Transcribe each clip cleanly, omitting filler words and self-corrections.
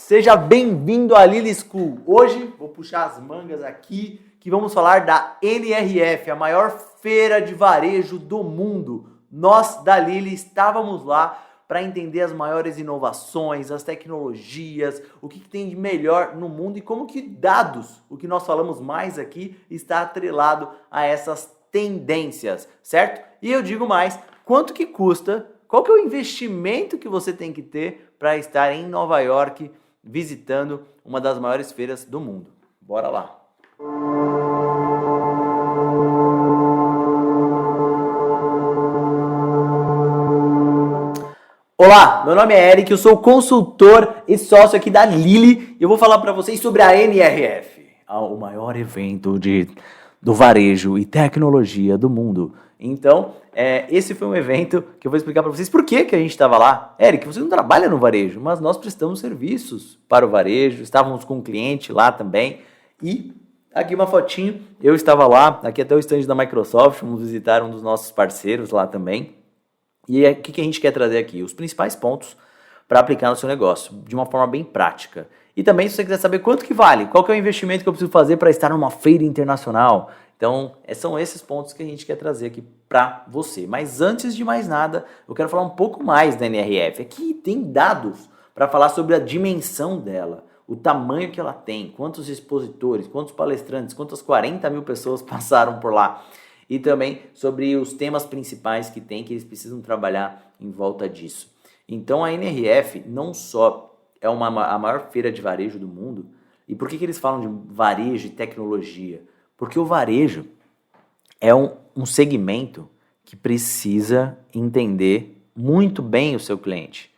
Seja bem-vindo à Lily School. Hoje vou puxar as mangas aqui que vamos falar da NRF, a maior feira de varejo do mundo. Nós da Lily estávamos lá para entender as maiores inovações, as tecnologias, o que tem de melhor no mundo e como que dados, o que nós falamos mais aqui, está atrelado a essas tendências, certo? E eu digo mais, quanto que custa, qual que é o investimento que você tem que ter para estar em Nova York visitando uma das maiores feiras do mundo. Bora lá! Olá, meu nome é Eric, eu sou consultor e sócio aqui da Lily e eu vou falar para vocês sobre a NRF, o maior evento do varejo e tecnologia do mundo. Então, esse foi um evento que eu vou explicar para vocês por que a gente estava lá. Eric, você não trabalha no varejo, mas nós prestamos serviços para o varejo, estávamos com um cliente lá também. E aqui uma fotinho, eu estava lá, aqui até o stand da Microsoft, vamos visitar um dos nossos parceiros lá também. E o que a gente quer trazer aqui? Os principais pontos para aplicar no seu negócio, de uma forma bem prática. E também, se você quiser saber quanto que vale, qual que é o investimento que eu preciso fazer para estar numa feira internacional. Então, são esses pontos que a gente quer trazer aqui para você. Mas antes de mais nada, eu quero falar um pouco mais da NRF. Aqui tem dados para falar sobre a dimensão dela, o tamanho que ela tem, quantos expositores, quantos palestrantes, quantas 40 mil pessoas passaram por lá. E também sobre os temas principais que tem, que eles precisam trabalhar em volta disso. Então, a NRF não só é a maior feira de varejo do mundo. E por que eles falam de varejo e tecnologia? Porque o varejo é um segmento que precisa entender muito bem o seu cliente.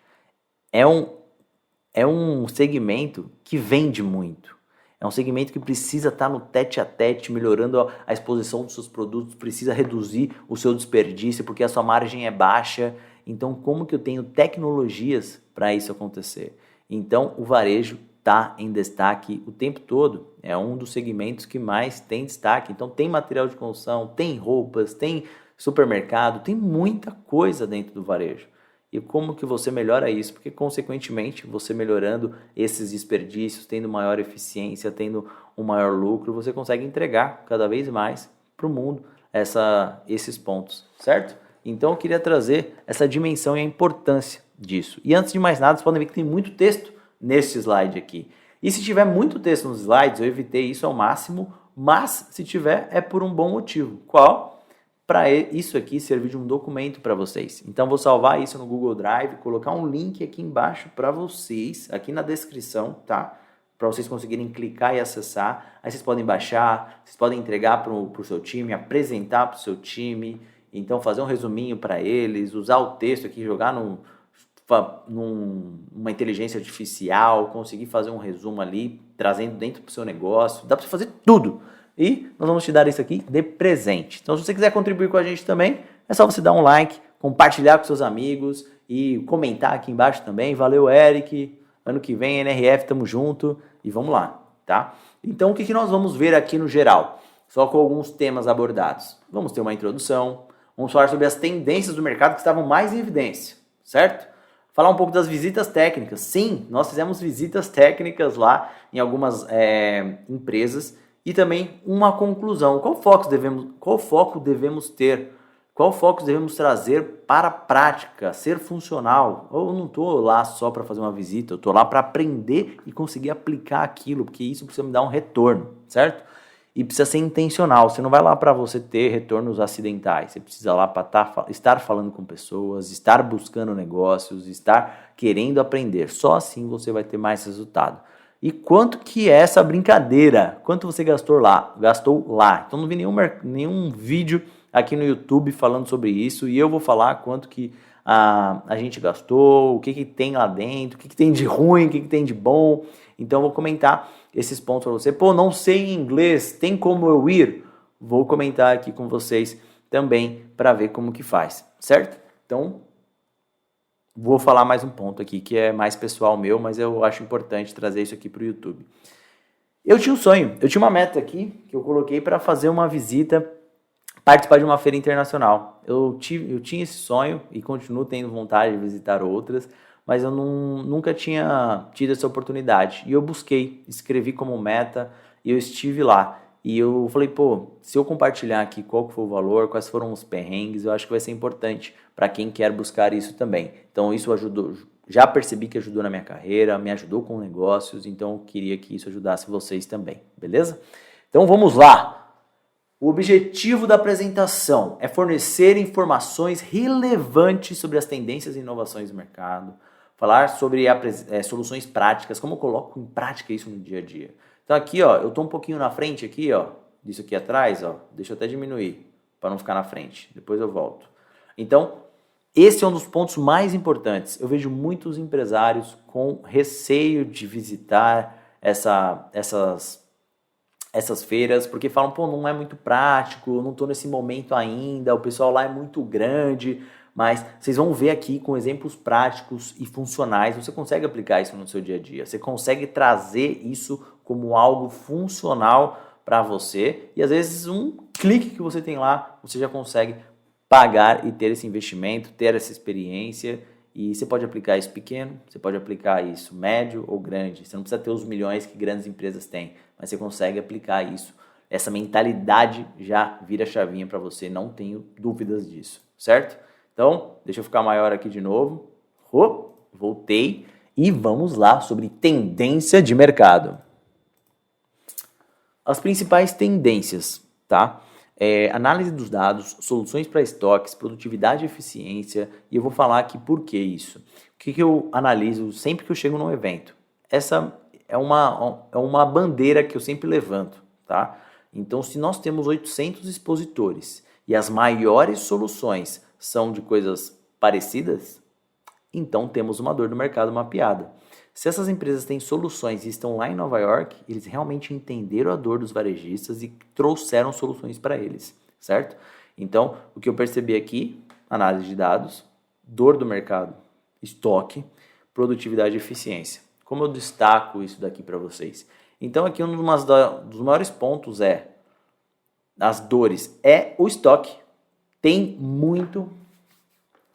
É um segmento que vende muito. É um segmento que precisa estar no tete a tete, melhorando a exposição dos seus produtos, precisa reduzir o seu desperdício, porque a sua margem é baixa. Então, como que eu tenho tecnologias para isso acontecer? Então, o varejo está em destaque o tempo todo, é um dos segmentos que mais tem destaque. Então tem material de construção, tem roupas, tem supermercado, tem muita coisa dentro do varejo. E como que você melhora isso? Porque consequentemente você melhorando esses desperdícios, tendo maior eficiência, tendo um maior lucro, você consegue entregar cada vez mais para o mundo esses pontos, certo? Então eu queria trazer essa dimensão e a importância disso. E antes de mais nada, vocês podem ver que tem muito texto nesse slide aqui. E se tiver muito texto nos slides, eu evitei isso ao máximo, mas se tiver é por um bom motivo. Qual? Para isso aqui servir de um documento para vocês. Então vou salvar isso no Google Drive, colocar um link aqui embaixo para vocês, aqui na descrição, tá? Para vocês conseguirem clicar e acessar. Aí vocês podem baixar, vocês podem entregar para o seu time, apresentar para o seu time, então fazer um resuminho para eles, usar o texto aqui, jogar numa inteligência artificial, conseguir fazer um resumo ali, trazendo dentro do seu negócio, dá para fazer tudo. E nós vamos te dar isso aqui de presente. Então, se você quiser contribuir com a gente também, é só você dar um like, compartilhar com seus amigos e comentar aqui embaixo também. Valeu, Eric. Ano que vem, NRF, tamo junto e vamos lá, tá? Então, o que nós vamos ver aqui no geral? Só com alguns temas abordados. Vamos ter uma introdução, vamos falar sobre as tendências do mercado que estavam mais em evidência, certo? Falar um pouco das visitas técnicas. Sim, nós fizemos visitas técnicas lá em algumas empresas e também uma conclusão. Qual foco devemos ter? Qual foco devemos trazer para a prática, ser funcional? Eu não estou lá só para fazer uma visita, eu estou lá para aprender e conseguir aplicar aquilo, porque isso precisa me dar um retorno, certo? E precisa ser intencional, você não vai lá para você ter retornos acidentais, você precisa lá para estar falando com pessoas, estar buscando negócios, estar querendo aprender, só assim você vai ter mais resultado. E quanto que é essa brincadeira? Quanto você gastou lá? Então não vi nenhum vídeo aqui no YouTube falando sobre isso e eu vou falar quanto que a gente gastou, o que tem lá dentro, o que tem de ruim, o que tem de bom. Então eu vou comentar esses pontos para você. Pô, não sei inglês, tem como eu ir? Vou comentar aqui com vocês também para ver como que faz, certo? Então, vou falar mais um ponto aqui que é mais pessoal meu, mas eu acho importante trazer isso aqui para o YouTube. Eu tinha um sonho, eu tinha uma meta aqui que eu coloquei para fazer uma visita, participar de uma feira internacional. Eu tinha esse sonho e continuo tendo vontade de visitar outras, mas eu nunca tinha tido essa oportunidade. E eu busquei, escrevi como meta e eu estive lá. E eu falei, pô, se eu compartilhar aqui qual que foi o valor, quais foram os perrengues, eu acho que vai ser importante para quem quer buscar isso também. Então isso ajudou, já percebi que ajudou na minha carreira, me ajudou com negócios, então eu queria que isso ajudasse vocês também, beleza? Então vamos lá! O objetivo da apresentação é fornecer informações relevantes sobre as tendências e inovações do mercado, falar sobre soluções práticas, como eu coloco em prática isso no dia a dia. Então aqui, ó, eu estou um pouquinho na frente aqui, ó, disso aqui atrás, ó, deixa eu até diminuir para não ficar na frente, depois eu volto. Então, esse é um dos pontos mais importantes. Eu vejo muitos empresários com receio de visitar essas feiras, porque falam, pô, não é muito prático, não estou nesse momento ainda, o pessoal lá é muito grande, mas vocês vão ver aqui com exemplos práticos e funcionais, você consegue aplicar isso no seu dia a dia, você consegue trazer isso como algo funcional para você e às vezes um clique que você tem lá, você já consegue pagar e ter esse investimento, ter essa experiência. E você pode aplicar isso pequeno, você pode aplicar isso médio ou grande. Você não precisa ter os milhões que grandes empresas têm, mas você consegue aplicar isso. Essa mentalidade já vira chavinha para você, não tenho dúvidas disso, certo? Então, deixa eu ficar maior aqui de novo. Voltei e vamos lá sobre tendência de mercado. As principais tendências, tá? Análise dos dados, soluções para estoques, produtividade e eficiência, e eu vou falar aqui por que isso. O que eu analiso sempre que eu chego num evento? Essa é uma bandeira que eu sempre levanto, tá? Então, se nós temos 800 expositores e as maiores soluções são de coisas parecidas, então temos uma dor do mercado mapeada. Se essas empresas têm soluções e estão lá em Nova York, eles realmente entenderam a dor dos varejistas e trouxeram soluções para eles, certo? Então, o que eu percebi aqui, análise de dados, dor do mercado, estoque, produtividade e eficiência. Como eu destaco isso daqui para vocês? Então, aqui um dos maiores pontos as dores, é o estoque. Tem muito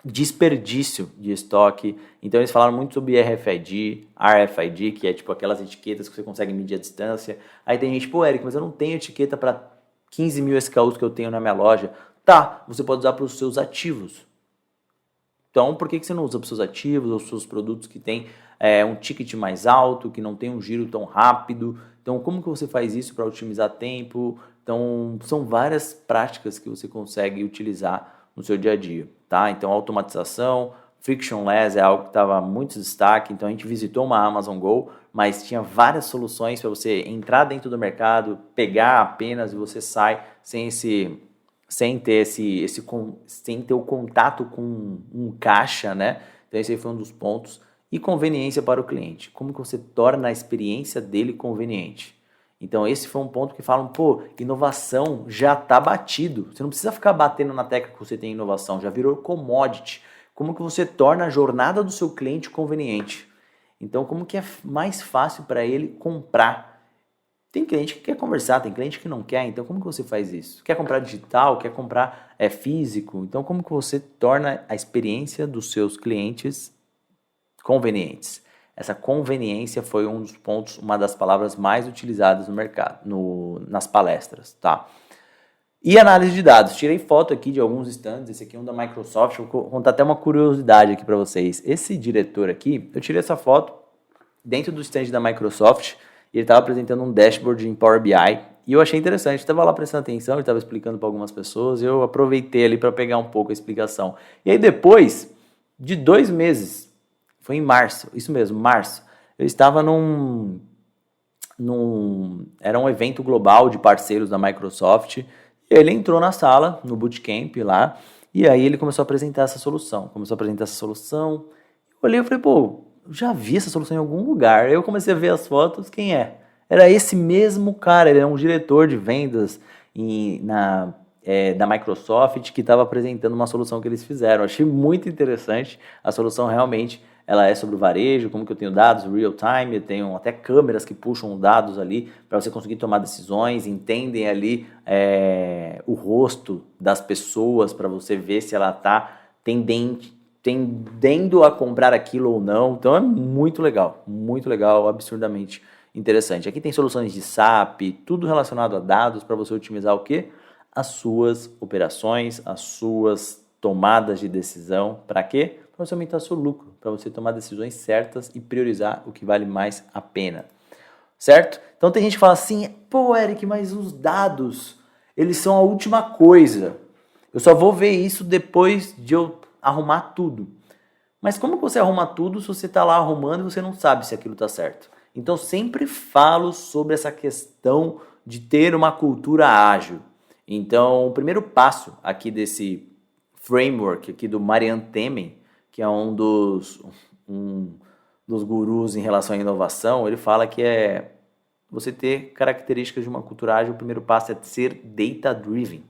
desperdício de estoque. Então eles falaram muito sobre RFID, que é tipo aquelas etiquetas que você consegue medir a distância. Aí tem gente, pô, Eric, mas eu não tenho etiqueta para 15 mil SKUs que eu tenho na minha loja. Tá, você pode usar para os seus ativos. Então, por que você não usa para os seus ativos ou seus produtos que tem um ticket mais alto, que não tem um giro tão rápido? Então, como que você faz isso para otimizar tempo? Então, são várias práticas que você consegue utilizar no seu dia a dia, tá? Então, automatização, frictionless é algo que estava muito destaque. Então, a gente visitou uma Amazon Go, mas tinha várias soluções para você entrar dentro do mercado, pegar apenas e você sai sem ter o contato com um caixa, né? Então esse aí foi um dos pontos. E conveniência para o cliente. Como que você torna a experiência dele conveniente? Então esse foi um ponto que falam, pô, inovação já está batido. Você não precisa ficar batendo na tecla que você tem inovação, já virou commodity. Como que você torna a jornada do seu cliente conveniente? Então como que é mais fácil para ele comprar? Tem cliente que quer conversar, tem cliente que não quer, então como que você faz isso? Quer comprar digital, quer comprar físico? Então como que você torna a experiência dos seus clientes convenientes? Essa conveniência foi um dos pontos, uma das palavras mais utilizadas no mercado, nas palestras, tá? E análise de dados, tirei foto aqui de alguns stands, esse aqui é um da Microsoft, vou contar até uma curiosidade aqui para vocês. Esse diretor aqui, eu tirei essa foto dentro do stand da Microsoft, e ele estava apresentando um dashboard em Power BI, e eu achei interessante, estava lá prestando atenção, ele estava explicando para algumas pessoas, eu aproveitei ali para pegar um pouco a explicação. E aí depois de 2 meses, foi em março, isso mesmo, março, eu estava era um evento global de parceiros da Microsoft, e ele entrou na sala, no bootcamp lá, e aí ele começou a apresentar essa solução, eu olhei e falei, pô, já vi essa solução em algum lugar. Aí eu comecei a ver as fotos, quem é? Era esse mesmo cara, ele é um diretor de vendas da Microsoft que estava apresentando uma solução que eles fizeram. Eu achei muito interessante, a solução realmente ela é sobre o varejo, como que eu tenho dados real time, eu tenho até câmeras que puxam dados ali para você conseguir tomar decisões, entendem ali o rosto das pessoas para você ver se ela está tendendo a comprar aquilo ou não. Então é muito legal, absurdamente interessante. Aqui tem soluções de SAP, tudo relacionado a dados para você otimizar o quê? As suas operações, as suas tomadas de decisão. Para quê? Para você aumentar seu lucro, para você tomar decisões certas e priorizar o que vale mais a pena. Certo? Então tem gente que fala assim, pô, Eric, mas os dados, eles são a última coisa. Eu só vou ver isso depois de eu arrumar tudo. Mas como que você arruma tudo se você está lá arrumando e você não sabe se aquilo está certo? Então sempre falo sobre essa questão de ter uma cultura ágil. Então o primeiro passo aqui desse framework aqui do Marian Temen, que é um dos gurus em relação à inovação, ele fala que é você ter características de uma cultura ágil. O primeiro passo é ser data-driven,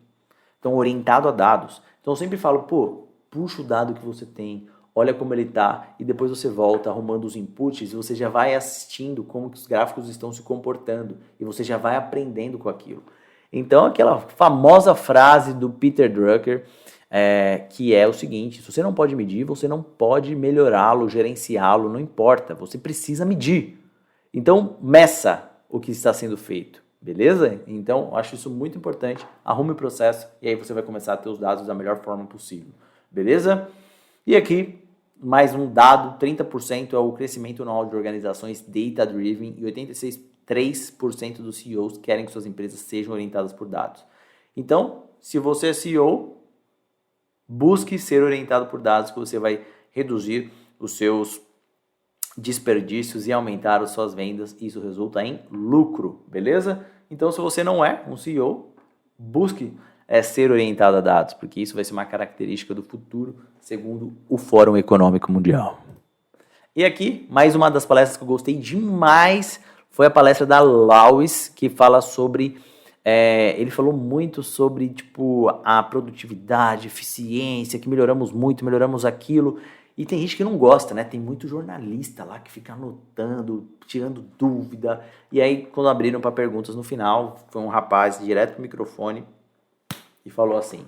então orientado a dados. Então eu sempre falo, pô, puxa o dado que você tem, olha como ele está, e depois você volta arrumando os inputs e você já vai assistindo como que os gráficos estão se comportando e você já vai aprendendo com aquilo. Então aquela famosa frase do Peter Drucker, que é o seguinte, se você não pode medir, você não pode melhorá-lo, gerenciá-lo, não importa, você precisa medir. Então meça o que está sendo feito, beleza? Então acho isso muito importante, arrume o processo e aí você vai começar a ter os dados da melhor forma possível, beleza? E aqui, mais um dado, 30% é o crescimento anual de organizações data-driven e 86,3% dos CEOs querem que suas empresas sejam orientadas por dados. Então, se você é CEO, busque ser orientado por dados, que você vai reduzir os seus desperdícios e aumentar as suas vendas. Isso resulta em lucro, beleza? Então, se você não é um CEO, busque ser orientado a dados, porque isso vai ser uma característica do futuro, segundo o Fórum Econômico Mundial. E aqui, mais uma das palestras que eu gostei demais foi a palestra da Lawes, que fala sobre... ele falou muito sobre tipo, a produtividade, eficiência, que melhoramos muito, melhoramos aquilo. E tem gente que não gosta, né? Tem muito jornalista lá que fica anotando, tirando dúvida. E aí, quando abriram para perguntas no final, foi um rapaz direto pro microfone e falou assim,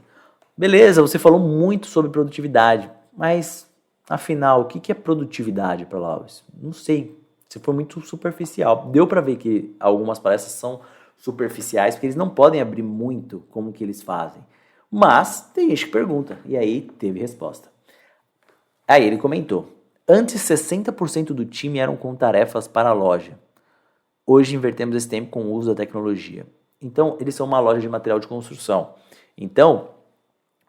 beleza, você falou muito sobre produtividade, mas afinal, o que é produtividade para Lawes? Não sei, você foi muito superficial. Deu para ver que algumas palestras são superficiais, porque eles não podem abrir muito como que eles fazem. Mas tem gente que pergunta, e aí teve resposta. Aí ele comentou, antes 60% do time eram com tarefas para a loja. Hoje invertemos esse tempo com o uso da tecnologia. Então, eles são uma loja de material de construção. Então,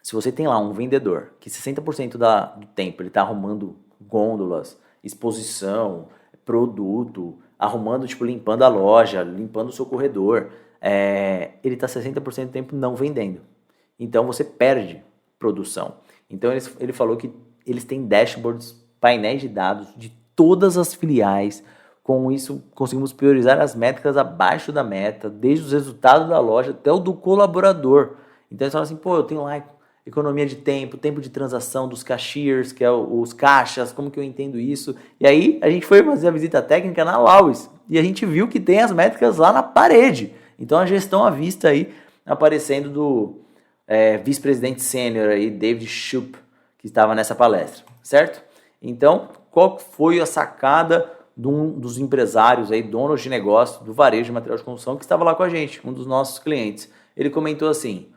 se você tem lá um vendedor que 60% do tempo ele está arrumando gôndolas, exposição, produto, arrumando, tipo, limpando a loja, limpando o seu corredor, ele está 60% do tempo não vendendo. Então, você perde produção. Então, ele falou que eles têm dashboards, painéis de dados de todas as filiais. Com isso, conseguimos priorizar as métricas abaixo da meta, desde os resultados da loja até o do colaborador. Então eles falam assim, pô, eu tenho lá economia de tempo, tempo de transação dos cashiers, que é os caixas, como que eu entendo isso? E aí a gente foi fazer a visita técnica na Lawes e a gente viu que tem as métricas lá na parede. Então a gestão à vista aí aparecendo do vice-presidente sênior aí, David Shoup, que estava nessa palestra, certo? Então, qual foi a sacada de um dos empresários aí, donos de negócio do varejo de material de construção, que estava lá com a gente, um dos nossos clientes? Ele comentou assim,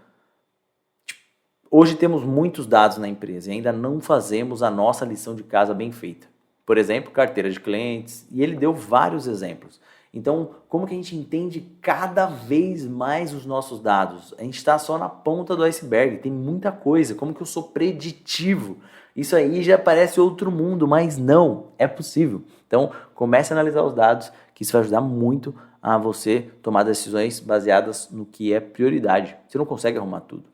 hoje temos muitos dados na empresa e ainda não fazemos a nossa lição de casa bem feita. Por exemplo, carteira de clientes, e ele deu vários exemplos. Então, como que a gente entende cada vez mais os nossos dados? A gente está só na ponta do iceberg, tem muita coisa. Como que eu sou preditivo? Isso aí já parece outro mundo, mas não, é possível. Então, comece a analisar os dados, que isso vai ajudar muito a você tomar decisões baseadas no que é prioridade. Você não consegue arrumar tudo.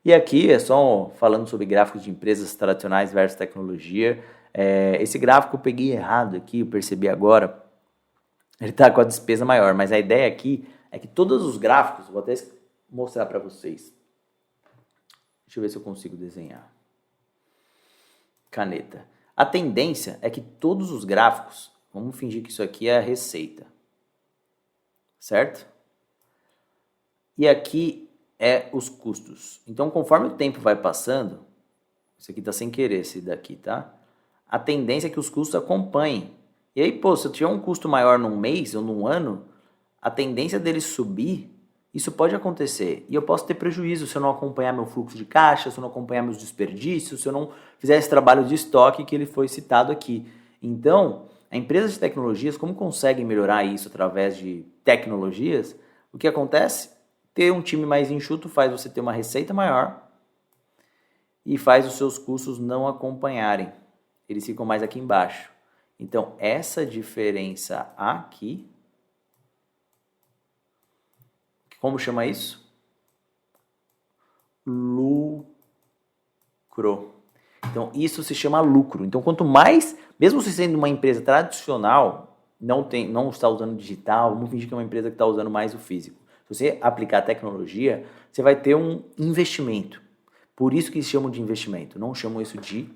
E aqui é só falando sobre gráficos de empresas tradicionais versus tecnologia. Esse gráfico eu peguei errado aqui, eu percebi agora. Ele está com a despesa maior, mas a ideia aqui é que todos os gráficos, vou até mostrar para vocês. Deixa eu ver se eu consigo desenhar. Caneta. A tendência é que todos os gráficos, vamos fingir que isso aqui é a receita, certo? E aqui é os custos. Então, conforme o tempo vai passando, Isso aqui tá sem querer, esse daqui, tá? A tendência é que os custos acompanhem. E aí, pô, se eu tiver um custo maior num mês ou num ano, a tendência dele subir, isso pode acontecer. E eu posso ter prejuízo se eu não acompanhar meu fluxo de caixa, se eu não acompanhar meus desperdícios, se eu não fizer esse trabalho de estoque que ele foi citado aqui. Então, a empresa de tecnologias, como conseguem melhorar isso através de tecnologias, o que acontece? Ter um time mais enxuto faz você ter uma receita maior e faz os seus custos não acompanharem. Eles ficam mais aqui embaixo. Então, essa diferença aqui, como chama isso? Lucro. Então, isso se chama lucro. Então, quanto mais, mesmo você sendo uma empresa tradicional, não está usando digital, vamos fingir que é uma empresa que está usando mais o físico. Se você aplicar a tecnologia, você vai ter um investimento. Por isso que eles chamam de investimento, não chamam isso de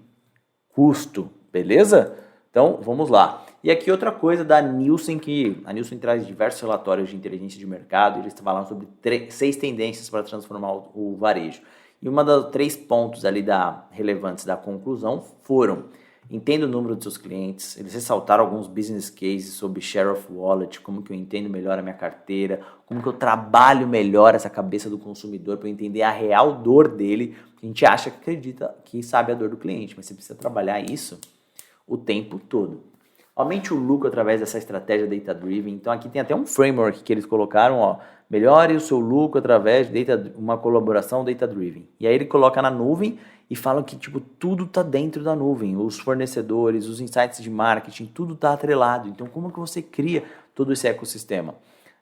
custo, beleza? Então, vamos lá. E aqui outra coisa da Nielsen, que a Nielsen traz diversos relatórios de inteligência de mercado, e eles estão falando sobre 6 tendências para transformar o varejo. E uma das 3 pontos ali relevantes da conclusão foram: entenda o número dos seus clientes. Eles ressaltaram alguns business cases sobre share of wallet, como que eu entendo melhor a minha carteira, como que eu trabalho melhor essa cabeça do consumidor para eu entender a real dor dele. A gente acha que acredita que sabe a dor do cliente, mas você precisa trabalhar isso o tempo todo. Aumente o lucro através dessa estratégia data-driven. Então aqui tem até um framework que eles colocaram, ó, melhore o seu lucro através de uma colaboração data-driven. E aí ele coloca na nuvem e fala que tipo, tudo está dentro da nuvem. Os fornecedores, os insights de marketing, tudo está atrelado. Então como que você cria todo esse ecossistema?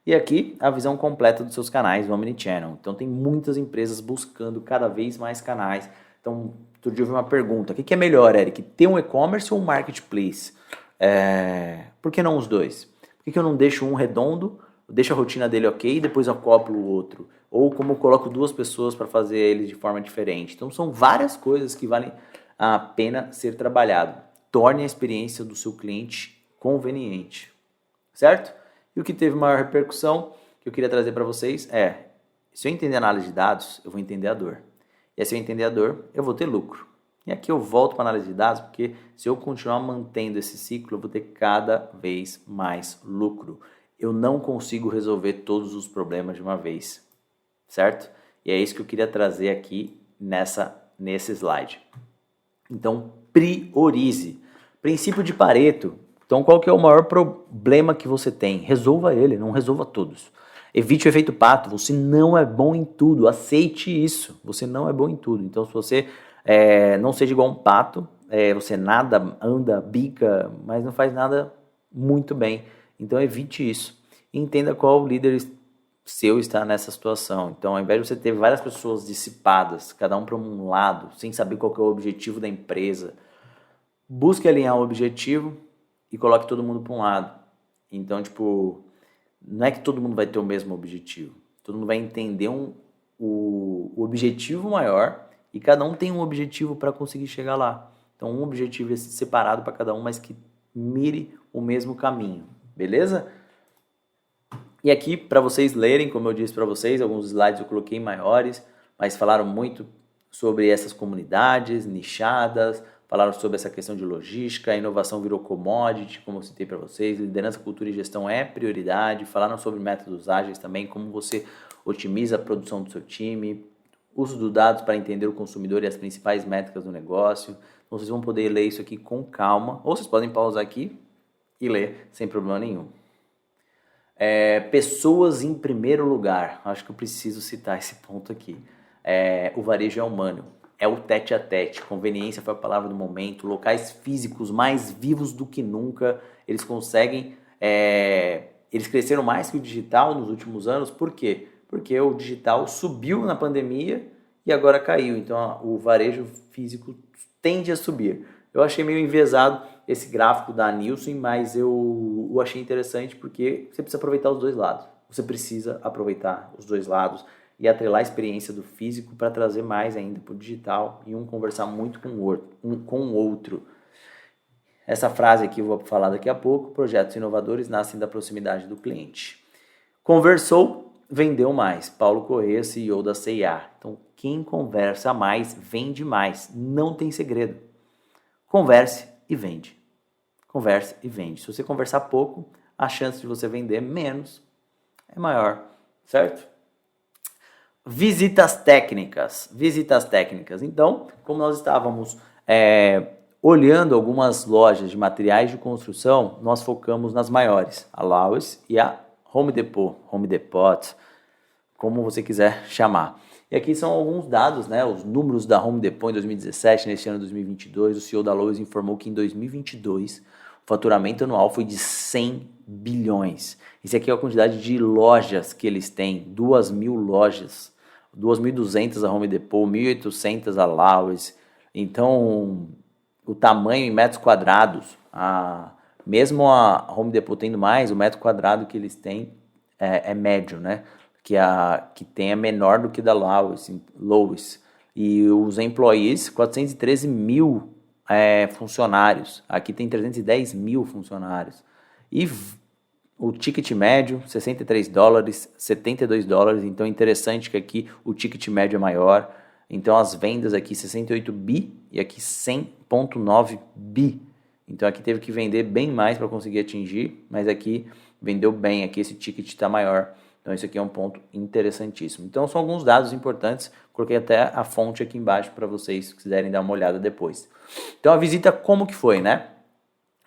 E aqui a visão completa dos seus canais, o Omnichannel. Então tem muitas empresas buscando cada vez mais canais. Então, outro dia eu vi uma pergunta: o que é melhor, Eric? Ter um e-commerce ou um marketplace? Por que não os dois? Por que eu não deixo um redondo, deixo a rotina dele ok e depois eu acoplo o outro? Ou como eu coloco 2 pessoas para fazer ele de forma diferente? Então são várias coisas que valem a pena ser trabalhado. Torne a experiência do seu cliente conveniente, certo? E o que teve maior repercussão que eu queria trazer para vocês é: se eu entender análise de dados, eu vou entender a dor. E se eu entender a dor, eu vou ter lucro. E aqui eu volto para a análise de dados, porque se eu continuar mantendo esse ciclo, eu vou ter cada vez mais lucro. Eu não consigo resolver todos os problemas de uma vez, certo? E é isso que eu queria trazer aqui nesse slide. Então, priorize. Princípio de Pareto. Então, qual que é o maior problema que você tem? Resolva ele, não resolva todos. Evite o efeito pato. Você não é bom em tudo. Aceite isso. Você não é bom em tudo. Então, se você não seja igual um pato, você nada, anda, bica, mas não faz nada muito bem. Então, evite isso. E entenda qual líder seu está nessa situação. Então, ao invés de você ter várias pessoas dissipadas, cada um para um lado, sem saber qual que é o objetivo da empresa, busque alinhar o objetivo e coloque todo mundo para um lado. Então, tipo, não é que todo mundo vai ter o mesmo objetivo. Todo mundo vai entender o objetivo maior e cada um tem um objetivo para conseguir chegar lá. Então, um objetivo é separado para cada um, mas que mire o mesmo caminho. Beleza? E aqui, para vocês lerem, como eu disse para vocês, alguns slides eu coloquei maiores, mas falaram muito sobre essas comunidades nichadas, falaram sobre essa questão de logística, a inovação virou commodity, como eu citei para vocês, liderança, cultura e gestão é prioridade, falaram sobre métodos ágeis também, como você otimiza a produção do seu time, uso dos dados para entender o consumidor e as principais métricas do negócio. Então vocês vão poder ler isso aqui com calma, ou vocês podem pausar aqui e ler sem problema nenhum. Pessoas em primeiro lugar, acho que eu preciso citar esse ponto aqui. O varejo é humano. É o tete a tete, conveniência foi a palavra do momento, locais físicos mais vivos do que nunca, eles conseguem, eles cresceram mais que o digital nos últimos anos, por quê? Porque o digital subiu na pandemia e agora caiu, então o varejo físico tende a subir. Eu achei meio enviesado esse gráfico da Nielsen, mas eu achei interessante porque você precisa aproveitar os dois lados, você precisa aproveitar os dois lados, e atrelar a experiência do físico para trazer mais ainda para o digital e conversar muito com o outro. Essa frase aqui eu vou falar daqui a pouco: projetos inovadores nascem da proximidade do cliente. Conversou, vendeu mais. Paulo Corrêa, CEO da C&A. Então, o quem conversa mais vende mais. Não tem segredo. Converse e vende. Converse e vende. Se você conversar pouco, a chance de você vender menos é maior, certo? Visitas técnicas. Visitas técnicas. Então, como nós estávamos olhando algumas lojas de materiais de construção, nós focamos nas maiores, a Lowe's e a Home Depot, como você quiser chamar. E aqui são alguns dados, né? Os números da Home Depot em 2017, nesse ano de 2022, o CEO da Lowe's informou que em 2022 o faturamento anual foi de 100 bilhões. Isso aqui é a quantidade de lojas que eles têm, 2.000 lojas, 2.200 a Home Depot, 1.800 a Lowe's. Então, o tamanho em metros quadrados, mesmo a Home Depot tendo mais, o metro quadrado que eles têm é médio, né? Que tem é menor do que da Lowe's. E os employees, 413 mil funcionários. Aqui tem 310 mil funcionários. E o ticket médio, $63, $72. Então é interessante que aqui o ticket médio é maior. Então as vendas aqui 68 bi e aqui 100,9 bi. Então aqui teve que vender bem mais para conseguir atingir, mas aqui vendeu bem, aqui esse ticket está maior. Então isso aqui é um ponto interessantíssimo. Então são alguns dados importantes, coloquei até a fonte aqui embaixo para vocês se quiserem dar uma olhada depois. Então a visita como que foi, né?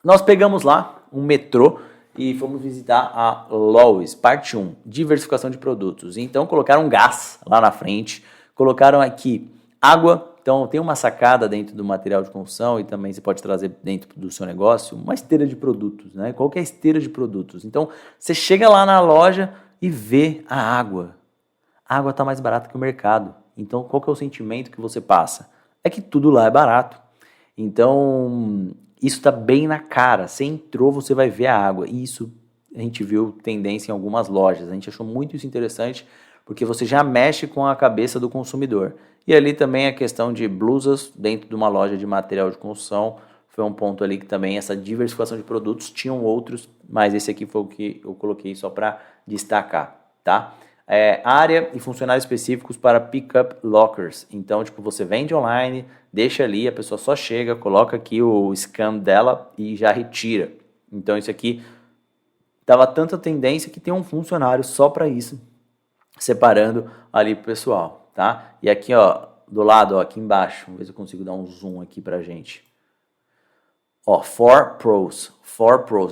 Nós pegamos lá um metrô e fomos visitar a Lowe's, parte 1, diversificação de produtos. Então colocaram gás lá na frente, colocaram aqui água. Então tem uma sacada dentro do material de construção e também você pode trazer dentro do seu negócio uma esteira de produtos, né? Qual que é a esteira de produtos? Então você chega lá na loja e vê a água. A água está mais barata que o mercado. Então qual que é o sentimento que você passa? É que tudo lá é barato. Então isso está bem na cara. Você entrou, você vai ver a água. E isso a gente viu tendência em algumas lojas. A gente achou muito isso interessante porque você já mexe com a cabeça do consumidor. E ali também a questão de blusas dentro de uma loja de material de construção foi um ponto ali que também essa diversificação de produtos, tinham outros, mas esse aqui foi o que eu coloquei só para destacar, tá? Área e funcionários específicos para pick-up lockers. Então, tipo, você vende online, deixa ali, a pessoa só chega, coloca aqui o scan dela e já retira. Então, isso aqui tava tanta tendência que tem um funcionário só para isso, separando ali pro pessoal, tá? E aqui, ó, do lado, ó, aqui embaixo, vamos ver se eu consigo dar um zoom aqui pra gente. Ó, for pros,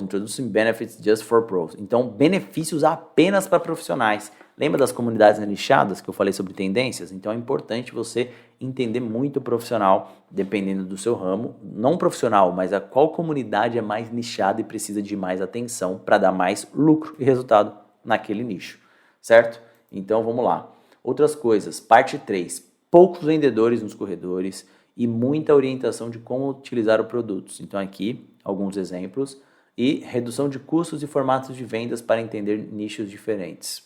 introducing benefits just for pros. Então, benefícios apenas para profissionais. Lembra das comunidades nichadas que eu falei sobre tendências? Então, é importante você entender muito o profissional, dependendo do seu ramo. Não profissional, mas a qual comunidade é mais nichada e precisa de mais atenção para dar mais lucro e resultado naquele nicho, certo? Então, vamos lá. Outras coisas, parte 3. Poucos vendedores nos corredores e muita orientação de como utilizar os produtos. Então aqui, alguns exemplos. E redução de custos e formatos de vendas para entender nichos diferentes.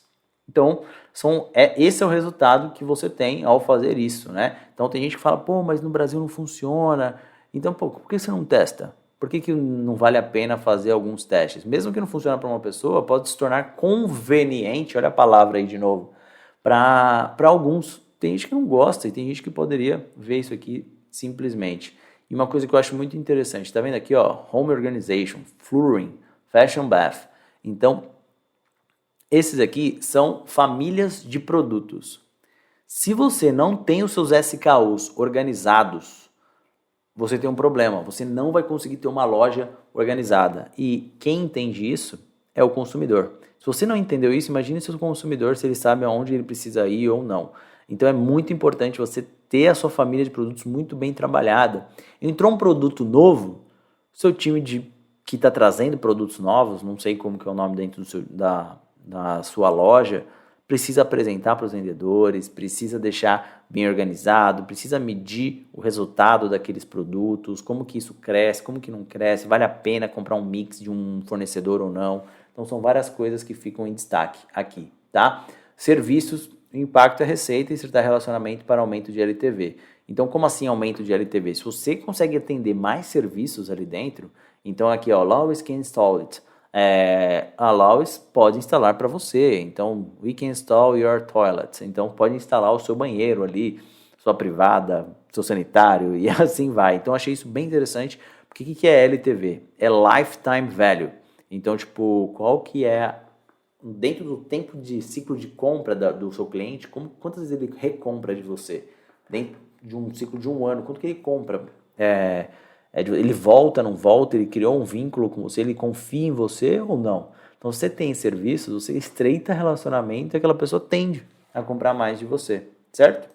Então, esse é o resultado que você tem ao fazer isso, né? Então tem gente que fala, pô, mas no Brasil não funciona. Então, pô, por que você não testa? Por que não vale a pena fazer alguns testes? Mesmo que não funcione para uma pessoa, pode se tornar conveniente, olha a palavra aí de novo, para alguns. Tem gente que não gosta e tem gente que poderia ver isso aqui simplesmente. E uma coisa que eu acho muito interessante, tá vendo aqui, ó, Home Organization, Flooring, Fashion Bath. Então, esses aqui são famílias de produtos. Se você não tem os seus SKUs organizados, você tem um problema. Você não vai conseguir ter uma loja organizada. E quem entende isso é o consumidor. Se você não entendeu isso, imagine se o consumidor, se ele sabe aonde ele precisa ir ou não. Então é muito importante você ter a sua família de produtos muito bem trabalhada. Entrou um produto novo, seu time que está trazendo produtos novos, não sei como que é o nome dentro da sua loja, precisa apresentar para os vendedores, precisa deixar bem organizado, precisa medir o resultado daqueles produtos, como que isso cresce, como que não cresce, vale a pena comprar um mix de um fornecedor ou não. Então são várias coisas que ficam em destaque aqui, tá? Serviços, impacto é receita e acertar relacionamento para aumento de LTV. Então, como assim aumento de LTV? Se você consegue atender mais serviços ali dentro, então aqui, ó, Lowe's can install it. A Lois pode instalar para você. Então, we can install your toilet. Então, pode instalar o seu banheiro ali, sua privada, seu sanitário e assim vai. Então, achei isso bem interessante. Porque o que é LTV? É Lifetime Value. Então, tipo, qual que é, dentro do tempo de ciclo de compra do seu cliente, quantas vezes ele recompra de você? Dentro de um ciclo de um ano, quanto que ele compra? Ele volta, não volta, ele criou um vínculo com você, ele confia em você ou não? Então, você tem serviços, você estreita relacionamento e aquela pessoa tende a comprar mais de você, certo?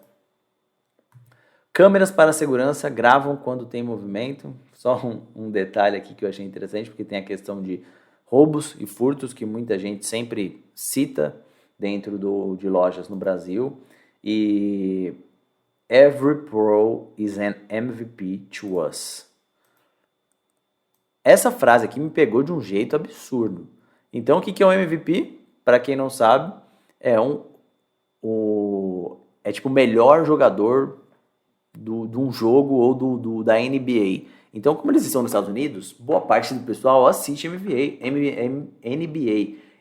Câmeras para segurança gravam quando tem movimento. Só um detalhe aqui que eu achei interessante, porque tem a questão de roubos e furtos que muita gente sempre cita dentro de lojas no Brasil. E every pro is an MVP to us. Essa frase aqui me pegou de um jeito absurdo. Então, o que é um MVP? Para quem não sabe, é tipo o melhor jogador de um jogo ou da NBA. Então, como eles estão nos Estados Unidos, boa parte do pessoal assiste NBA.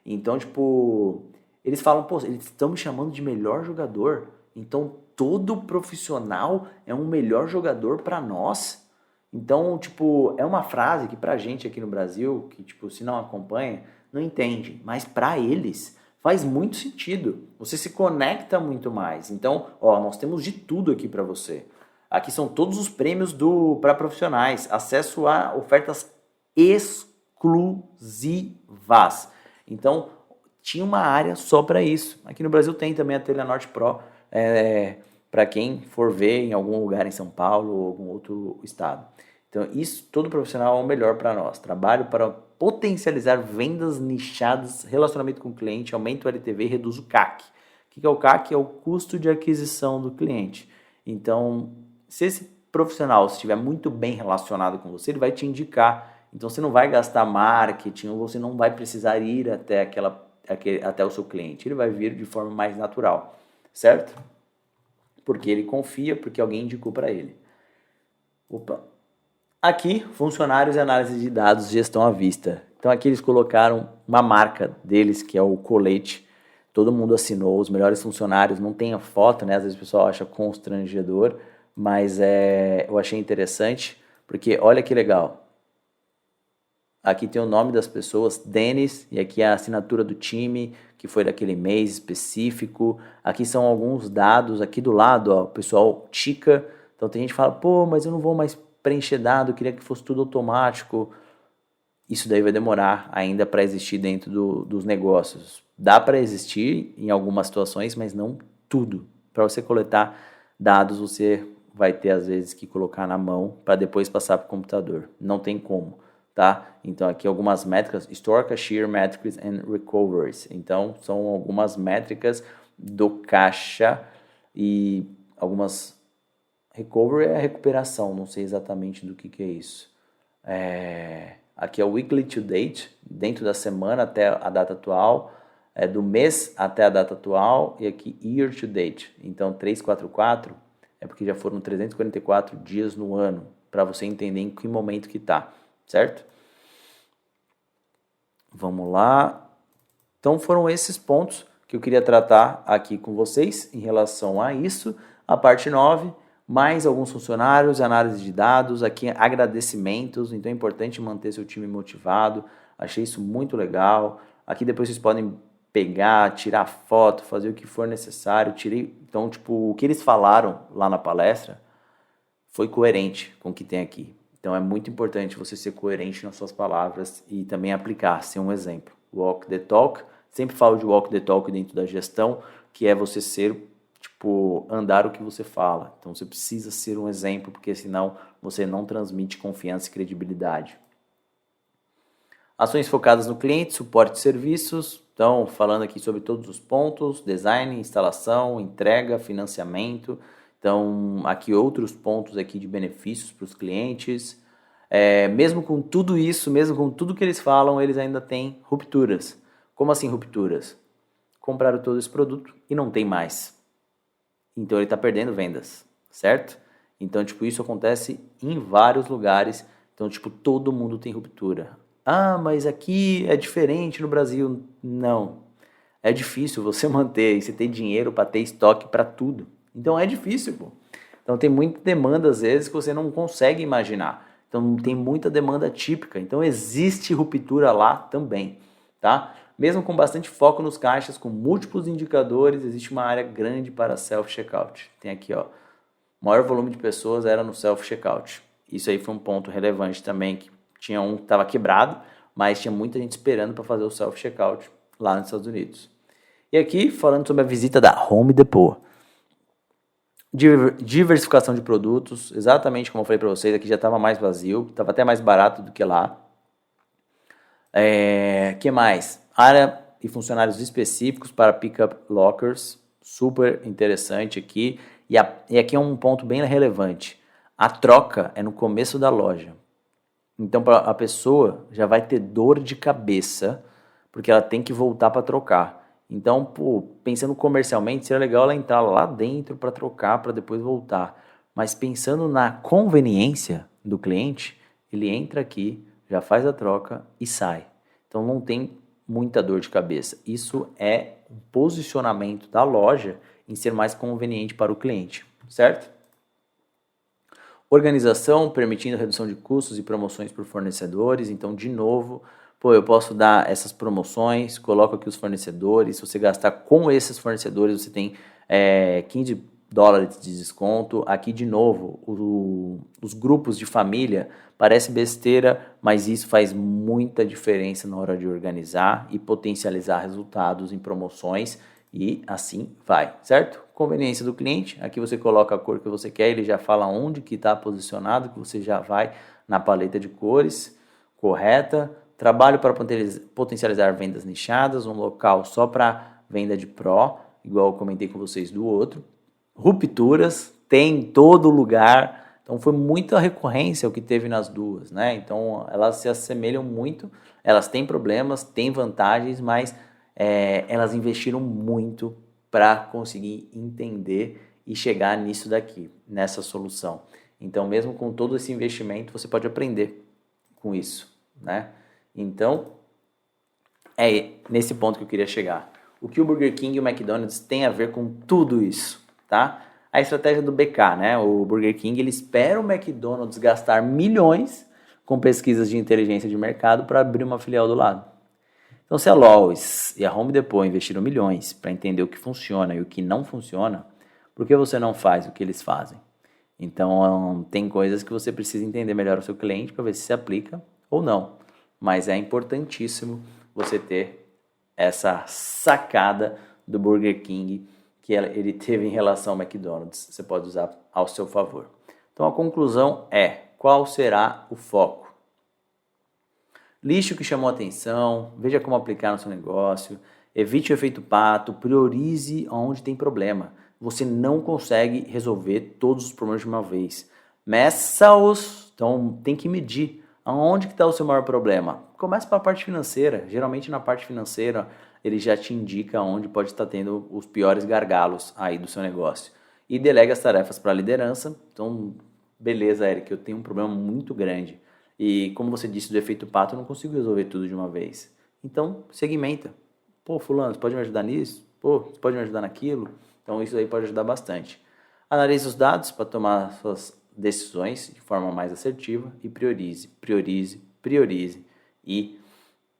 Então, tipo, eles falam, pô, eles estão me chamando de melhor jogador, então todo profissional é um melhor jogador para nós. Então, tipo, é uma frase que pra gente aqui no Brasil, que, tipo, se não acompanha, não entende. Mas pra eles faz muito sentido. Você se conecta muito mais. Então, ó, nós temos de tudo aqui pra você. Aqui são todos os prêmios para profissionais. Acesso a ofertas exclusivas. Então, tinha uma área só para isso. Aqui no Brasil tem também a Telenorte Pro, para quem for ver em algum lugar em São Paulo ou algum outro estado. Então, isso, todo profissional é o melhor para nós. Trabalho para potencializar vendas nichadas, relacionamento com o cliente, aumenta o LTV e reduz o CAC. O que é o CAC? É o custo de aquisição do cliente. Então, se esse profissional estiver muito bem relacionado com você, ele vai te indicar. Então, você não vai gastar marketing, ou você não vai precisar ir até o seu cliente. Ele vai vir de forma mais natural, certo? Porque ele confia, porque alguém indicou para ele. Aqui, funcionários e análise de dados, gestão à vista. Então, aqui eles colocaram uma marca deles, que é o colete. Todo mundo assinou, os melhores funcionários. Não tem a foto, né? Às vezes o pessoal acha constrangedor, mas eu achei interessante, porque olha que legal. Aqui tem o nome das pessoas, Denis, e aqui a assinatura do time, que foi daquele mês específico. Aqui são alguns dados, aqui do lado, ó, o pessoal tica. Então tem gente que fala, pô, mas eu não vou mais preencher dado, eu queria que fosse tudo automático. Isso daí vai demorar ainda para existir dentro dos negócios. Dá para existir em algumas situações, mas não tudo. Para você coletar dados, você vai ter às vezes que colocar na mão para depois passar para o computador. Não tem como, tá? Então aqui algumas métricas, Store Cashier Metrics and Recoveries. Então são algumas métricas do caixa e algumas... Recovery é recuperação, não sei exatamente do que é isso. Aqui é o Weekly to Date, dentro da semana até a data atual, do mês até a data atual, e aqui Year to Date. Então 344 é porque já foram 344 dias no ano, para você entender em que momento que está, certo? Vamos lá. Então foram esses pontos que eu queria tratar aqui com vocês em relação a isso. A parte 9, mais alguns funcionários, análise de dados, aqui agradecimentos, então é importante manter seu time motivado, achei isso muito legal. Aqui depois vocês podem pegar, tirar foto, fazer o que for necessário. Então, tipo, o que eles falaram lá na palestra foi coerente com o que tem aqui. Então é muito importante você ser coerente nas suas palavras e também aplicar, ser um exemplo. Walk the talk, sempre falo de walk the talk dentro da gestão, que é você ser, tipo, andar o que você fala. Então você precisa ser um exemplo, porque senão você não transmite confiança e credibilidade. Ações focadas no cliente, suporte de serviços. Então, falando aqui sobre todos os pontos, design, instalação, entrega, financiamento. Então, aqui outros pontos aqui de benefícios para os clientes. Mesmo com tudo isso, mesmo com tudo que eles falam, eles ainda têm rupturas. Como assim rupturas? Compraram todo esse produto e não tem mais. Então, ele está perdendo vendas, certo? Então, tipo, isso acontece em vários lugares. Então, tipo, todo mundo tem ruptura. Ah, mas aqui é diferente no Brasil. Não. É difícil você manter e você ter dinheiro para ter estoque para tudo. Então é difícil, pô. Então tem muita demanda às vezes que você não consegue imaginar. Então tem muita demanda típica. Então existe ruptura lá também, tá? Mesmo com bastante foco nos caixas, com múltiplos indicadores, existe uma área grande para self-checkout. Tem aqui, ó, o maior volume de pessoas era no self-checkout. Isso aí foi um ponto relevante também, que tinha um que estava quebrado, mas tinha muita gente esperando para fazer o self-checkout lá nos Estados Unidos. E aqui, falando sobre a visita da Home Depot. Diversificação de produtos, exatamente como eu falei para vocês, aqui já estava mais vazio, estava até mais barato do que lá. Que mais? Área e funcionários específicos para pickup lockers, super interessante aqui. E aqui é um ponto bem relevante. A troca é no começo da loja. Então a pessoa já vai ter dor de cabeça, porque ela tem que voltar para trocar. Então, pô, pensando comercialmente, seria legal ela entrar lá dentro para trocar, para depois voltar. Mas pensando na conveniência do cliente, ele entra aqui, já faz a troca e sai. Então não tem muita dor de cabeça. Isso é um posicionamento da loja em ser mais conveniente para o cliente, certo? Organização, permitindo redução de custos e promoções por fornecedores. Então, de novo, pô, eu posso dar essas promoções, coloco aqui os fornecedores. Se você gastar com esses fornecedores, você tem $15 de desconto. Aqui, de novo, os grupos de família, parece besteira, mas isso faz muita diferença na hora de organizar e potencializar resultados em promoções. E assim vai, certo? Conveniência do cliente, aqui você coloca a cor que você quer, ele já fala onde que está posicionado, que você já vai na paleta de cores correta. Trabalho para potencializar vendas nichadas, um local só para venda de Pro, igual eu comentei com vocês do outro. Rupturas, tem em todo lugar, então foi muita recorrência o que teve nas duas, né? Então elas se assemelham muito, elas têm problemas, têm vantagens, mas elas investiram muito para conseguir entender e chegar nisso daqui, nessa solução. Então, mesmo com todo esse investimento, você pode aprender com isso, né? Então, é nesse ponto que eu queria chegar. O que o Burger King e o McDonald's têm a ver com tudo isso, tá? A estratégia do BK, né? O Burger King, ele espera o McDonald's gastar milhões com pesquisas de inteligência de mercado para abrir uma filial do lado. Então, se a Lowe's e a Home Depot investiram milhões para entender o que funciona e o que não funciona, por que você não faz o que eles fazem? Então, tem coisas que você precisa entender melhor o seu cliente para ver se aplica ou não. Mas é importantíssimo você ter essa sacada do Burger King que ele teve em relação ao McDonald's. Você pode usar ao seu favor. Então, a conclusão é: qual será o foco? Liste o que chamou a atenção, veja como aplicar no seu negócio, evite o efeito pato, priorize onde tem problema. Você não consegue resolver todos os problemas de uma vez. Meça-os, então tem que medir aonde que está o seu maior problema. Comece pela parte financeira, geralmente na parte financeira ele já te indica onde pode estar tendo os piores gargalos aí do seu negócio. E delega as tarefas para a liderança, então beleza, Eric, eu tenho um problema muito grande. E como você disse do efeito pato, eu não consigo resolver tudo de uma vez. Então, segmenta. Pô, fulano, você pode me ajudar nisso? Pô, você pode me ajudar naquilo? Então, isso aí pode ajudar bastante. Analise os dados para tomar suas decisões de forma mais assertiva e priorize, priorize, priorize e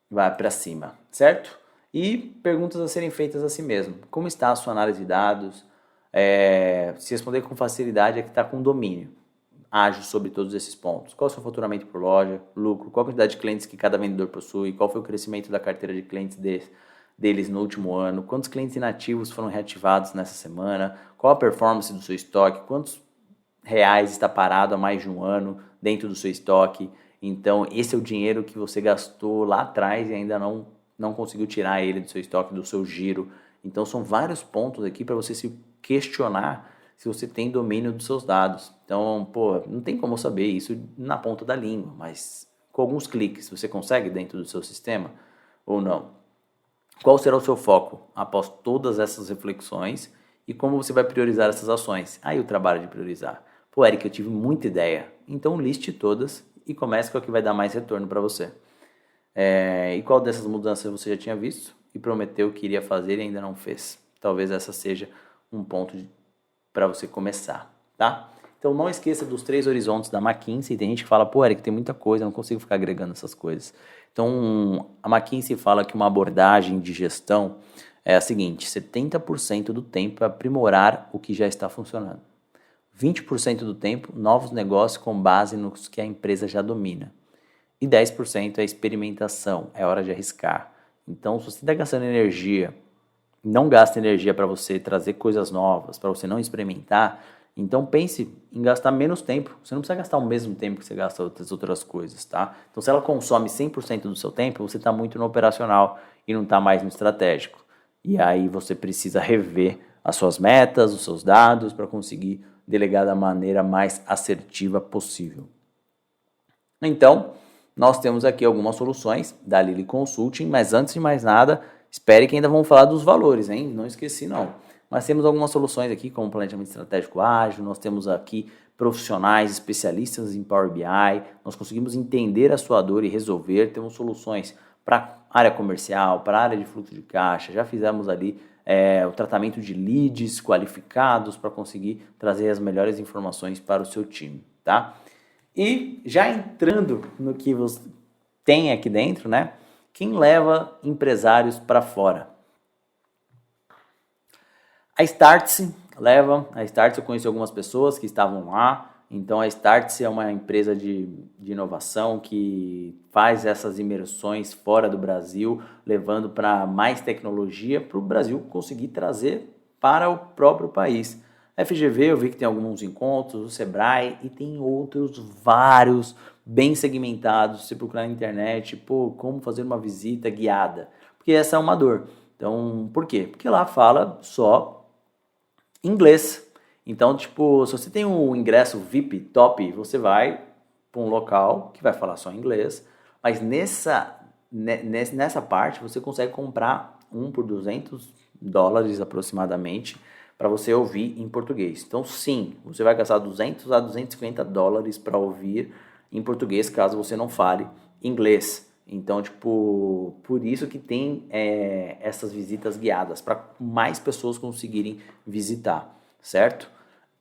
vá para cima, certo? E perguntas a serem feitas a si mesmo. Como está a sua análise de dados? Se responder com facilidade é que está com domínio ágil sobre todos esses pontos. Qual é o seu faturamento por loja, lucro, qual a quantidade de clientes que cada vendedor possui, qual foi o crescimento da carteira de clientes deles no último ano, quantos clientes inativos foram reativados nessa semana, qual a performance do seu estoque, quantos reais está parado há mais de um ano dentro do seu estoque. Então, esse é o dinheiro que você gastou lá atrás e ainda não conseguiu tirar ele do seu estoque, do seu giro. Então, são vários pontos aqui para você se questionar se você tem domínio dos seus dados. Então, pô, não tem como saber isso na ponta da língua, mas com alguns cliques você consegue dentro do seu sistema ou não? Qual será o seu foco após todas essas reflexões e como você vai priorizar essas ações? Aí o trabalho de priorizar. Pô, Eric, eu tive muita ideia. Então liste todas e comece com a que vai dar mais retorno para você. E qual dessas mudanças você já tinha visto e prometeu que iria fazer e ainda não fez? Talvez essa seja um ponto para você começar, tá? Então não esqueça dos 3 horizontes da McKinsey. Tem gente que fala, pô, Eric, tem muita coisa, eu não consigo ficar agregando essas coisas. Então a McKinsey fala que uma abordagem de gestão é a seguinte: 70% do tempo é aprimorar o que já está funcionando. 20% do tempo, novos negócios com base nos que a empresa já domina. E 10% é experimentação, é hora de arriscar. Então, se você está gastando energia, não gasta energia para você trazer coisas novas, para você não experimentar, então pense em gastar menos tempo. Você não precisa gastar o mesmo tempo que você gasta outras coisas, tá? Então, se ela consome 100% do seu tempo, você está muito no operacional e não está mais no estratégico. E aí você precisa rever as suas metas, os seus dados, para conseguir delegar da maneira mais assertiva possível. Então, nós temos aqui algumas soluções da Lily Consulting, mas antes de mais nada, espere que ainda vamos falar dos valores, hein? Não esqueci não. Mas temos algumas soluções aqui, como planejamento estratégico ágil, nós temos aqui profissionais, especialistas em Power BI, nós conseguimos entender a sua dor e resolver, temos soluções para área comercial, para área de fluxo de caixa, já fizemos ali o tratamento de leads qualificados para conseguir trazer as melhores informações para o seu time, tá? E já entrando no que você tem aqui dentro, né? Quem leva empresários para fora? A Startse leva. A Startse, eu conheci algumas pessoas que estavam lá. Então a Startse é uma empresa de inovação que faz essas imersões fora do Brasil, levando para mais tecnologia para o Brasil conseguir trazer para o próprio país. A FGV eu vi que tem alguns encontros, o Sebrae e tem outros vários bem segmentados. Se procurar na internet, como fazer uma visita guiada, porque essa é uma dor. Então, por quê? Porque lá fala só inglês. Então, se você tem um ingresso VIP top, você vai para um local que vai falar só inglês, mas nessa parte você consegue comprar um por $200 aproximadamente, para você ouvir em português. Então, sim, você vai gastar $200 a $250 para ouvir em português, caso você não fale inglês. Então, por isso que tem essas visitas guiadas, para mais pessoas conseguirem visitar, certo?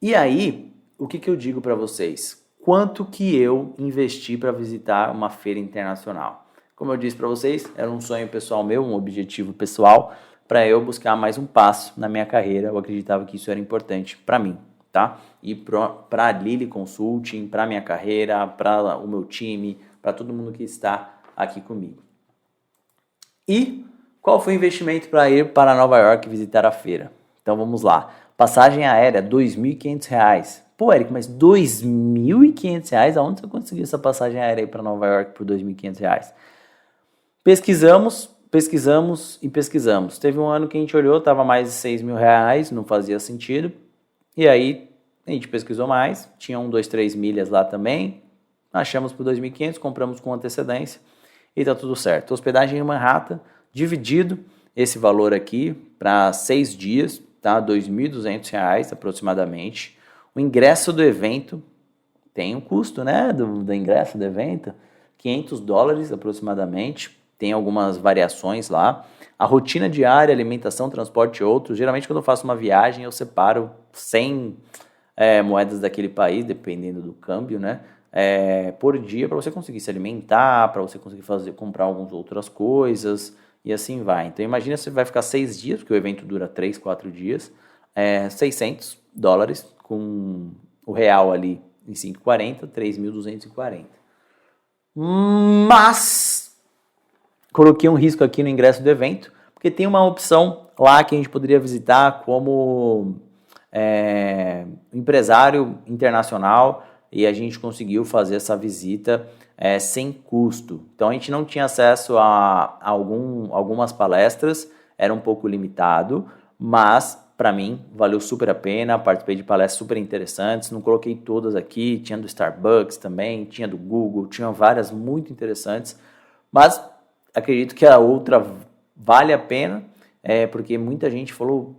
E aí, o que eu digo para vocês? Quanto que eu investi para visitar uma feira internacional? Como eu disse para vocês, era um sonho pessoal meu, um objetivo pessoal, para eu buscar mais um passo na minha carreira. Eu acreditava que isso era importante para mim, tá? E para a Lily Consulting, para a minha carreira, para o meu time, para todo mundo que está aqui comigo. E qual foi o investimento para ir para Nova York visitar a feira? Então vamos lá. Passagem aérea, R$ 2.500. Pô, Eric, mas R$ 2.500? Aonde você conseguiu essa passagem aérea para Nova York por R$ 2.500? Pesquisamos e pesquisamos. Teve um ano que a gente olhou, estava mais de R$ 6.000, não fazia sentido. E aí a gente pesquisou mais, tinha 2, 3 milhas lá também. Achamos por 2.500, compramos com antecedência e tá tudo certo. Hospedagem em Manhattan, dividido esse valor aqui para 6 dias, tá? R$ 2.200 aproximadamente. O ingresso do evento tem um custo, né? Do ingresso do evento, $500 aproximadamente. Tem algumas variações lá. A rotina diária, alimentação, transporte e outros. Geralmente, quando eu faço uma viagem, eu separo 100 moedas daquele país, dependendo do câmbio, né? Por dia, para você conseguir se alimentar, para você conseguir comprar algumas outras coisas, e assim vai. Então, imagina se você vai ficar 6 dias, porque o evento dura 3, 4 dias, $600, com o real ali em 5,40, 3.240. Mas coloquei um risco aqui no ingresso do evento, porque tem uma opção lá que a gente poderia visitar como empresário internacional, e a gente conseguiu fazer essa visita sem custo. Então a gente não tinha acesso a algumas palestras, era um pouco limitado, mas para mim valeu super a pena. Participei de palestras super interessantes, não coloquei todas aqui, tinha do Starbucks também, tinha do Google, tinha várias muito interessantes, mas acredito que a outra vale a pena, porque muita gente falou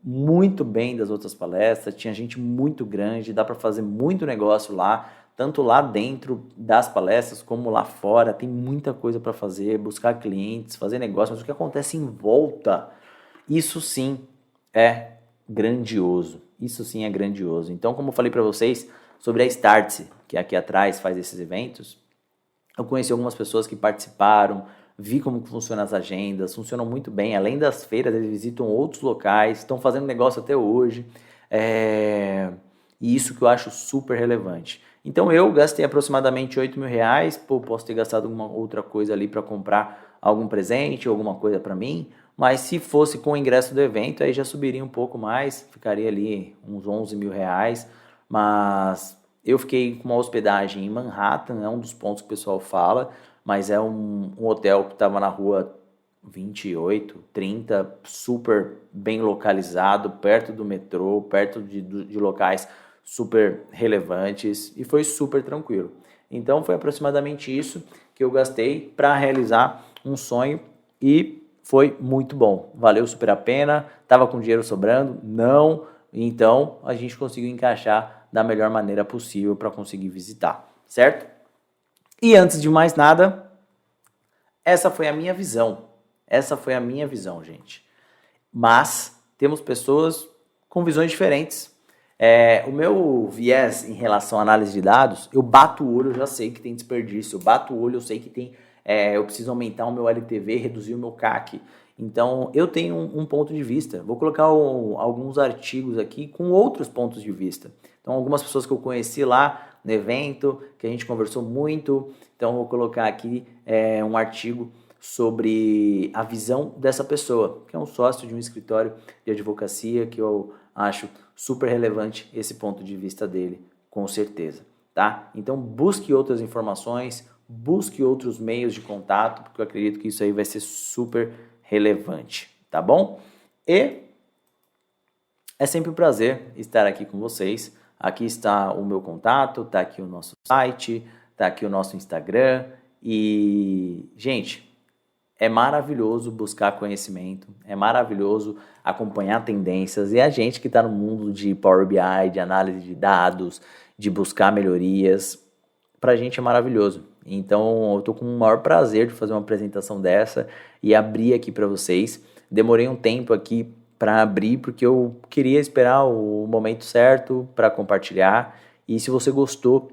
muito bem das outras palestras, tinha gente muito grande, dá para fazer muito negócio lá, tanto lá dentro das palestras como lá fora. Tem muita coisa para fazer, buscar clientes, fazer negócio, mas o que acontece em volta, isso sim é grandioso. Isso sim é grandioso. Então, como eu falei para vocês sobre a Startse, que aqui atrás faz esses eventos, eu conheci algumas pessoas que participaram, vi como que funcionam as agendas, funcionam muito bem. Além das feiras, eles visitam outros locais, estão fazendo negócio até hoje. E isso que eu acho super relevante. Então eu gastei aproximadamente R$ 8.000, posso ter gastado alguma outra coisa ali para comprar algum presente, alguma coisa para mim, mas se fosse com o ingresso do evento, aí já subiria um pouco mais, ficaria ali uns R$ 11.000, mas eu fiquei com uma hospedagem em Manhattan, é um dos pontos que o pessoal fala, mas é um hotel que estava na rua 28, 30, super bem localizado, perto do metrô, perto de locais super relevantes e foi super tranquilo. Então foi aproximadamente isso que eu gastei para realizar um sonho e foi muito bom. Valeu super a pena, estava com dinheiro sobrando? Não. Então a gente conseguiu encaixar da melhor maneira possível para conseguir visitar, certo? E antes de mais nada, essa foi a minha visão. Essa foi a minha visão, gente. Mas temos pessoas com visões diferentes. O meu viés em relação à análise de dados, eu bato o olho, eu já sei que tem desperdício. Eu bato o olho, eu sei que tem, eu preciso aumentar o meu LTV, reduzir o meu CAC. Então, eu tenho um ponto de vista. Vou colocar alguns artigos aqui com outros pontos de vista. Então, algumas pessoas que eu conheci lá no evento, que a gente conversou muito. Então, vou colocar aqui um artigo sobre a visão dessa pessoa, que é um sócio de um escritório de advocacia, que eu acho super relevante esse ponto de vista dele, com certeza, tá? Então busque outras informações, busque outros meios de contato, porque eu acredito que isso aí vai ser super relevante, tá bom? E é sempre um prazer estar aqui com vocês. Aqui está o meu contato, está aqui o nosso site, está aqui o nosso Instagram e, gente, é maravilhoso buscar conhecimento, é maravilhoso acompanhar tendências e a gente que está no mundo de Power BI, de análise de dados, de buscar melhorias, para a gente é maravilhoso. Então eu estou com o maior prazer de fazer uma apresentação dessa e abrir aqui para vocês. Demorei um tempo aqui para abrir porque eu queria esperar o momento certo para compartilhar e se você gostou,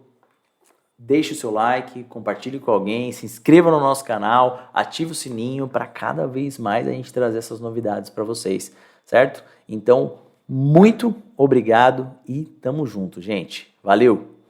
deixe o seu like, compartilhe com alguém, se inscreva no nosso canal, ative o sininho para cada vez mais a gente trazer essas novidades para vocês, certo? Então, muito obrigado e tamo junto, gente. Valeu!